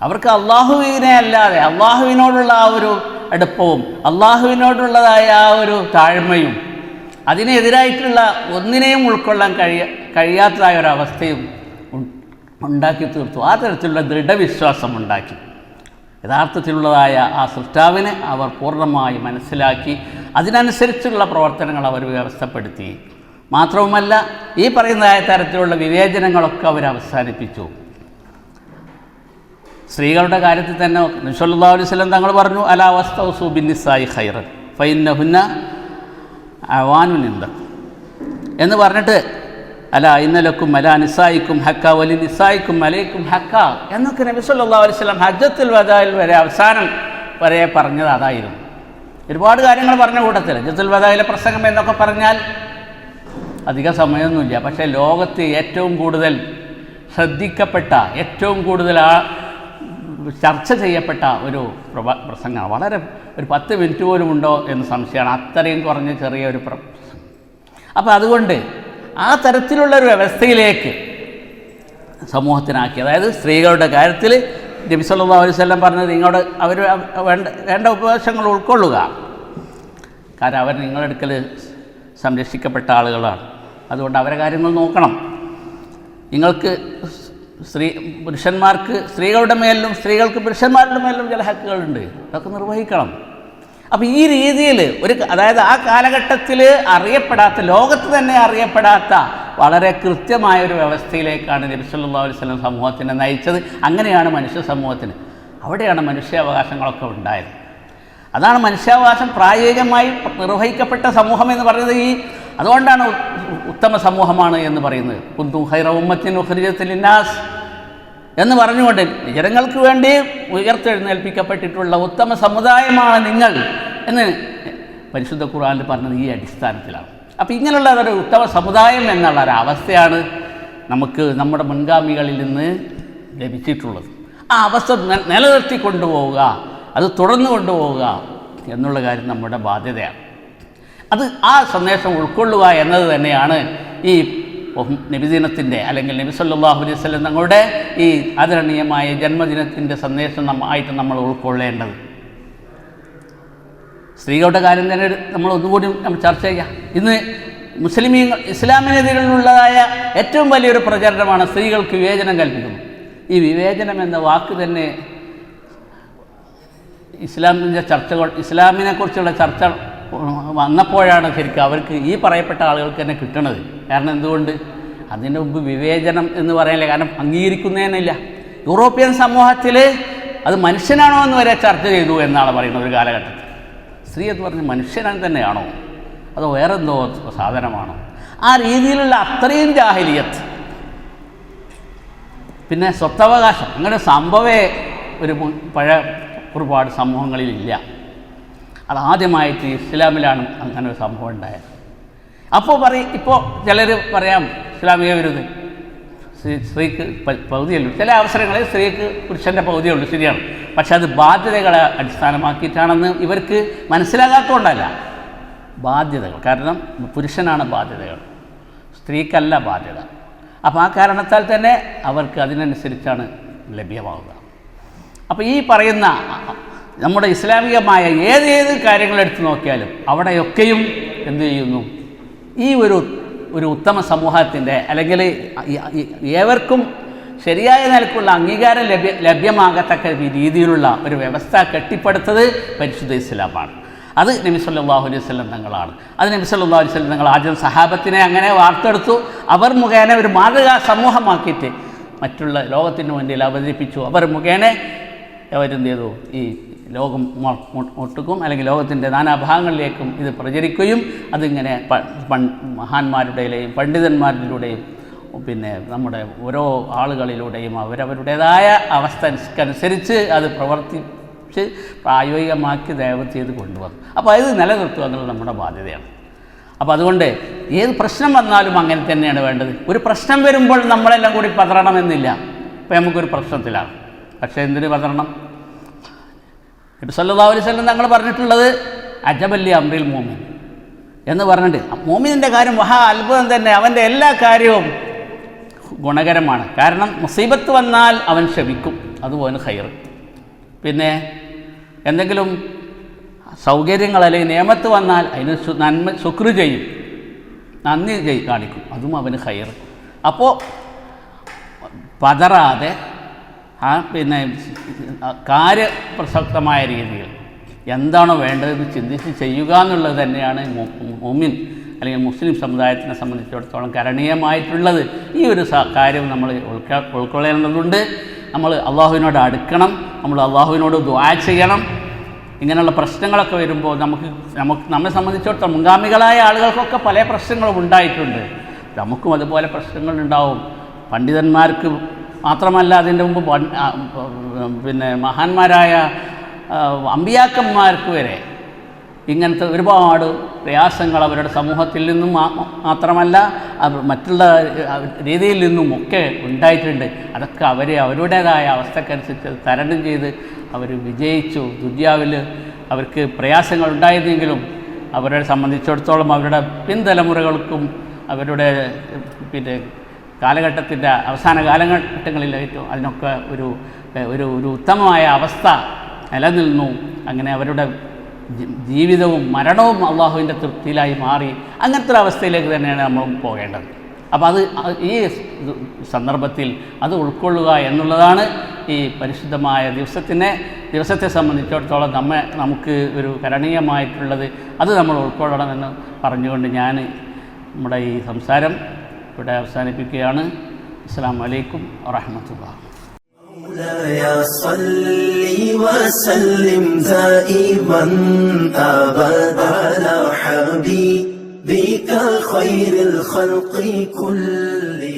അവർക്ക് അള്ളാഹുവിനെ അല്ലാതെ അള്ളാഹുവിനോടുള്ള ആ ഒരു അടുപ്പവും അള്ളാഹുവിനോടുള്ളതായ ആ ഒരു താഴ്മയും അതിനെതിരായിട്ടുള്ള ഒന്നിനെയും ഉൾക്കൊള്ളാൻ കഴിയാത്തതായ ഒരവസ്ഥയും ഉണ്ടാക്കി തീർത്തു. ആ തരത്തിലുള്ള ദൃഢവിശ്വാസം ഉണ്ടാക്കി. യഥാർത്ഥത്തിലുള്ളതായ ആ സൃഷ്ടാവിനെ അവർ പൂർണ്ണമായി മനസ്സിലാക്കി അതിനനുസരിച്ചുള്ള പ്രവർത്തനങ്ങൾ അവർ വ്യവസ്ഥപ്പെടുത്തി. മാത്രവുമല്ല, ഈ പറയുന്നതായ തരത്തിലുള്ള വിവേചനങ്ങളൊക്കെ അവർ അവസാനിപ്പിച്ചു. സ്ത്രീകളുടെ കാര്യത്തിൽ തന്നെ നബി സല്ലല്ലാഹു അലൈഹി വസല്ലം തങ്ങൾ പറഞ്ഞു, അലാ വസ്തൗസു ബിന്നിസായി ഖൈറൻ ഫഇന്നഹുന്ന അവാനുൻ ഇൻദക്കും എന്ന് പറഞ്ഞിട്ട്, അല ഇന്നലക്കും അല നിസായിക്കും ഹക്ക വലി നിസായിക്കും അലൈക്കും ഹക്ക എന്നൊക്കെ നബി സല്ലല്ലാഹു അലൈഹി വസല്ലം ഹജ്ജത്തുൽ വദായിൽ വരെ അവസാനം വരെ പറഞ്ഞത് അതായിരുന്നു. ഒരുപാട് കാര്യങ്ങൾ പറഞ്ഞ കൂട്ടത്തിൽ ഹജ്ജത്തുൽ വദായിലെ പ്രസംഗം എന്നൊക്കെ പറഞ്ഞാൽ അധിക സമയമൊന്നുമില്ല. പക്ഷേ ലോകത്ത് ഏറ്റവും കൂടുതൽ ശ്രദ്ധിക്കപ്പെട്ട, ഏറ്റവും കൂടുതൽ ചർച്ച ചെയ്യപ്പെട്ട ഒരു പ്രസംഗമാണ്. വളരെ ഒരു 10 മിനിറ്റ് പോലും ഉണ്ടോ എന്ന് സംശയമാണ്, അത്രയും കുറഞ്ഞ ചെറിയൊരു പ്രസംഗം. അപ്പോൾ അതുകൊണ്ട് ആ തരത്തിലുള്ളൊരു വ്യവസ്ഥയിലേക്ക് സമൂഹത്തിനാക്കി. അതായത് സ്ത്രീകളുടെ കാര്യത്തിൽ നബി സല്ലല്ലാഹു അലൈഹി വസല്ലം പറഞ്ഞത്, നിങ്ങളുടെ അവർ വേണ്ട ഉപദേശങ്ങൾ ഉൾക്കൊള്ളുക. കാരണം അവർ നിങ്ങളെടുക്കൽ സംരക്ഷിക്കപ്പെട്ട ആളുകളാണ്. അതുകൊണ്ട് അവരെ കാര്യങ്ങൾ നോക്കണം. നിങ്ങൾക്ക് പുരുഷന്മാർക്ക് സ്ത്രീകളുടെ മേലും സ്ത്രീകൾക്ക് പുരുഷന്മാരുടെ മേലും ചില ഹക്കുകളുണ്ട്, അതൊക്കെ നിർവഹിക്കണം. അപ്പോൾ ഈ രീതിയിൽ അതായത് ആ കാലഘട്ടത്തിൽ അറിയപ്പെടാത്ത, ലോകത്ത് തന്നെ അറിയപ്പെടാത്ത വളരെ കൃത്യമായൊരു വ്യവസ്ഥയിലേക്കാണ് നബി സല്ലല്ലാഹു അലൈഹി വസല്ലം സമൂഹത്തിനെ നയിച്ചത്. അങ്ങനെയാണ് മനുഷ്യ സമൂഹത്തിന്, അവിടെയാണ് മനുഷ്യാവകാശങ്ങളൊക്കെ ഉണ്ടായത്. അതാണ് മനുഷ്യാവകാശം പ്രായോഗികമായി നിർവഹിക്കപ്പെട്ട സമൂഹം എന്ന് പറയുന്നത്. അതുകൊണ്ടാണ് ഉത്തമ സമൂഹമാണ് എന്ന് പറയുന്നത്. കുന്തും ഖൈറ ഉമ്മത്തിൻ ഉഖ്രിജത് ലിന്നാസ് എന്ന് പറഞ്ഞുകൊണ്ട് ജനങ്ങൾക്ക് വേണ്ടി ഉയർത്തെഴുന്നേൽപ്പിക്കപ്പെട്ടിട്ടുള്ള ഉത്തമ സമുദായമാണ് നിങ്ങൾ എന്ന് പരിശുദ്ധ ഖുർആനിൽ പറഞ്ഞത് ഈ അടിസ്ഥാനത്തിലാണ്. അപ്പോൾ ഇങ്ങനെയുള്ള ഒരു ഉത്തമ സമുദായം എന്നുള്ള ഒരവസ്ഥയാണ് നമുക്ക് നമ്മുടെ മുൻഗാമികളിൽ നിന്ന് ലഭിച്ചിട്ടുള്ളത്. ആ അവസ്ഥ നിലനിർത്തി കൊണ്ടുപോവുക, അത് തുടർന്നു കൊണ്ടുപോവുക എന്നുള്ള കാര്യം നമ്മുടെ ബാധ്യതയാണ്. അത് ആ സന്ദേശം ഉൾക്കൊള്ളുക എന്നത് തന്നെയാണ് ഈ നബിദിനത്തിൻ്റെ അല്ലെങ്കിൽ നബി സല്ലല്ലാഹു അലൈഹി വസല്ലം തങ്ങളുടെ ഈ ആദരണീയമായ ജന്മദിനത്തിൻ്റെ സന്ദേശം ആയിട്ട് നമ്മൾ ഉൾക്കൊള്ളേണ്ടത്. സ്ത്രീകളുടെ കാര്യം തന്നെ നമ്മൾ ഒന്നുകൂടി നമ്മൾ ചർച്ച ചെയ്യാം. ഇന്ന് ഇസ്ലാമിനെതിരെയുള്ളതായ ഏറ്റവും വലിയൊരു പ്രചരണമാണ് സ്ത്രീകൾക്ക് വിവേചനം കൽപ്പിക്കുന്നത്. ഈ വിവേചനം എന്ന വാക്ക് തന്നെ ഇസ്ലാമിനെക്കുറിച്ചുള്ള ചർച്ച വന്നപ്പോഴാണ് ശരിക്കും അവർക്ക് ഈ പറയപ്പെട്ട ആളുകൾക്ക് തന്നെ കിട്ടണത്. കാരണം എന്തുകൊണ്ട്? അതിൻ്റെ മുമ്പ് വിവേചനം എന്ന് പറയാനില്ല, കാരണം അംഗീകരിക്കുന്നതന്നെയില്ല. യൂറോപ്യൻ സമൂഹത്തിൽ അത് മനുഷ്യനാണോ എന്ന് വരെ ചർച്ച ചെയ്തു എന്നാണ് പറയുന്നത് ഒരു കാലഘട്ടത്തിൽ. സ്ത്രീ എന്ന് പറഞ്ഞ മനുഷ്യനാണ് തന്നെയാണോ അതോ വേറെന്തോ സാധനമാണോ? ആ രീതിയിലുള്ള അത്രയും ജാഹിലിയത്ത്. പിന്നെ സ്വത്തവകാശം, അങ്ങനെ സംഭവേ പഴയ ഒരുപാട് സമൂഹങ്ങളിലില്ല. അതാദ്യമായിട്ട് ഇസ്ലാമിലാണ് അങ്ങനെ ഒരു സംഭവം ഉണ്ടായത്. ഇപ്പോൾ ചിലർ പറയാം ഇസ്ലാമിക വിരുദ്ധം, സ്ത്രീക്ക് പകുതിയുള്ളൂ. ചില അവസരങ്ങളിൽ സ്ത്രീക്ക് പുരുഷൻ്റെ പകുതിയുള്ളൂ, ശരിയാണ്. പക്ഷെ അത് ബാധ്യതകളെ അടിസ്ഥാനമാക്കിയിട്ടാണെന്ന് ഇവർക്ക് മനസ്സിലാകാത്തതുകൊണ്ടല്ല. ബാധ്യതകൾ, കാരണം പുരുഷനാണ് ബാധ്യതകൾ, സ്ത്രീക്കല്ല ബാധ്യത. അപ്പോൾ ആ കാരണത്താൽ തന്നെ അവർക്ക് അതിനനുസരിച്ചാണ് ലഭ്യമാവുക. അപ്പോൾ ഈ പറയുന്ന നമ്മുടെ ഇസ്ലാമികമായ ഏതേത് കാര്യങ്ങളെടുത്ത് നോക്കിയാലും അവിടെയൊക്കെയും എന്തു ചെയ്യുന്നു? ഈ ഒരു ഉത്തമ സമൂഹത്തിൻ്റെ അല്ലെങ്കിൽ ഏവർക്കും ശരിയായ നിലക്കുള്ള അംഗീകാരം ലഭ്യമാകത്തക്ക രീതിയിലുള്ള ഒരു വ്യവസ്ഥ കെട്ടിപ്പടുത്തത് പരിശുദ്ധ ഇസ്ലാമാണ്. അത് നബി സല്ലല്ലാഹു അലൈഹി വസല്ലം തങ്ങളാണ്. അത് നബി സല്ലല്ലാഹു അലൈഹി വസല്ലം തങ്ങൾ ആദ്യം സഹാബത്തിനെ അങ്ങനെ വാർത്തെടുത്തു. അവർ മുഖേന ഒരു മാതൃകാ സമൂഹമാക്കിയിട്ട് മറ്റുള്ള ലോകത്തിന് വേണ്ടി അവതരിപ്പിച്ചു. അവർ മുഖേന അവരെന്ത് ചെയ്തു? ഈ ലോകം ഒട്ടുക്കും അല്ലെങ്കിൽ ലോകത്തിൻ്റെ നാനാഭാഗങ്ങളിലേക്കും ഇത് പ്രചരിക്കുകയും അതിങ്ങനെ മഹാന്മാരുടെയും പണ്ഡിതന്മാരിലൂടെയും പിന്നെ നമ്മുടെ ഓരോ ആളുകളിലൂടെയും അവരവരുടേതായ അവസ്ഥക്കനുസരിച്ച് അത് പ്രവർത്തിച്ച് പ്രായോഗികമാക്കി ദയവ് ചെയ്ത് കൊണ്ടുവന്നു. അപ്പോൾ അത് നിലനിർത്തുക എന്നുള്ളത് നമ്മുടെ ബാധ്യതയാണ്. അപ്പോൾ അതുകൊണ്ട് ഏത് പ്രശ്നം വന്നാലും അങ്ങനെ തന്നെയാണ് വേണ്ടത്. ഒരു പ്രശ്നം വരുമ്പോൾ നമ്മളെല്ലാം കൂടി പതറണമെന്നില്ല. ഇപ്പോൾ നമുക്കൊരു പ്രശ്നത്തിലാണ്, പക്ഷേ എന്തിന് പതറണം? നബി സല്ലല്ലാഹു അലൈഹി വസല്ലം തങ്ങൾ പറഞ്ഞിട്ടുള്ളത് അജബല്ലി അംറിൽ മോമിൻ എന്ന് പറഞ്ഞിട്ട്, മോമിനിൻ്റെ കാര്യം മഹാ അത്ഭുതം തന്നെ. അവൻ്റെ എല്ലാ കാര്യവും ഗുണകരമാണ്. കാരണം മുസീബത്ത് വന്നാൽ അവൻ ക്ഷമിക്കും, അതുപോലെ ഖൈർ. പിന്നെ എന്തെങ്കിലും സൗകര്യങ്ങൾ അല്ലെങ്കിൽ നിയമത്ത് വന്നാൽ അതിന് ശുക്ർ ചെയ്യും. നന്ദി കാണിക്കും, അതും അവന് ഖൈർ. അപ്പോൾ പതറാതെ പിന്നെ കാര്യപ്രസക്തമായ രീതിയിൽ എന്താണോ വേണ്ടതെന്ന് ചിന്തിച്ച് ചെയ്യുക എന്നുള്ളത് തന്നെയാണ് മുഅ്മിൻ അല്ലെങ്കിൽ മുസ്ലിം സമുദായത്തിനെ സംബന്ധിച്ചിടത്തോളം കരണീയമായിട്ടുള്ളത്. ഈ ഒരു കാര്യം നമ്മൾ ഉൾക്കൊള്ളേണ്ടതുണ്ട്. നമ്മൾ അള്ളാഹുവിനോട് അടുക്കണം, നമ്മൾ അള്ളാഹുവിനോട് ദുആ ചെയ്യണം. ഇങ്ങനെയുള്ള പ്രശ്നങ്ങളൊക്കെ വരുമ്പോൾ നമ്മെ സംബന്ധിച്ചിടത്തോളം മുൻഗാമികളായ ആളുകൾക്കൊക്കെ പല പ്രശ്നങ്ങളും ഉണ്ടായിട്ടുണ്ട്, നമുക്കും അതുപോലെ പ്രശ്നങ്ങളുണ്ടാവും. പണ്ഡിതന്മാർക്ക് മാത്രമല്ല, അതിൻ്റെ മുമ്പ് പിന്നെ മഹാന്മാരായ അമ്പിയാക്കന്മാർക്ക് വരെ ഇങ്ങനത്തെ ഒരുപാട് പ്രയാസങ്ങൾ അവരുടെ സമൂഹത്തിൽ നിന്നും മാത്രമല്ല മറ്റുള്ള രീതിയിൽ നിന്നും ഒക്കെ ഉണ്ടായിട്ടുണ്ട്. അതൊക്കെ അവരുടേതായ അവസ്ഥക്കനുസരിച്ച് തരണം ചെയ്ത് അവർ വിജയിച്ചു. ദുനിയാവിൽ അവർക്ക് പ്രയാസങ്ങൾ ഉണ്ടായിരുന്നെങ്കിലും അവരെ സംബന്ധിച്ചിടത്തോളം അവരുടെ പിൻതലമുറകൾക്കും അവരുടെ പിന്നെ കാലഘട്ടത്തിൻ്റെ അവസാന കാലഘട്ടങ്ങളിലേറ്റവും അതിനൊക്കെ ഒരു ഉത്തമമായ അവസ്ഥ നിലനിന്നു. അങ്ങനെ അവരുടെ ജീവിതവും മരണവും അള്ളാഹുവിൻ്റെ തൃപ്തിയിലായി മാറി. അങ്ങനത്തെ ഒരു അവസ്ഥയിലേക്ക് തന്നെയാണ് നമ്മൾ പോകേണ്ടത്. അപ്പോൾ ഈ സന്ദർഭത്തിൽ അത് ഉൾക്കൊള്ളുക എന്നുള്ളതാണ് ഈ പരിശുദ്ധമായ ദിവസത്തെ സംബന്ധിച്ചിടത്തോളം നമുക്ക് ഒരു കരണീയമായിട്ടുള്ളത്. അത് നമ്മൾ ഉൾക്കൊള്ളണമെന്ന് പറഞ്ഞുകൊണ്ട് ഞാൻ നമ്മുടെ ഈ സംസാരം ഇവിടെ അവസാനിപ്പിക്കുകയാണ്. അസ്സലാമു അലൈക്കും വറഹ്മത്തുള്ളാഹി. مولاي صل وسلم دائما أبدا على حبيبك خير الخلق كلهم.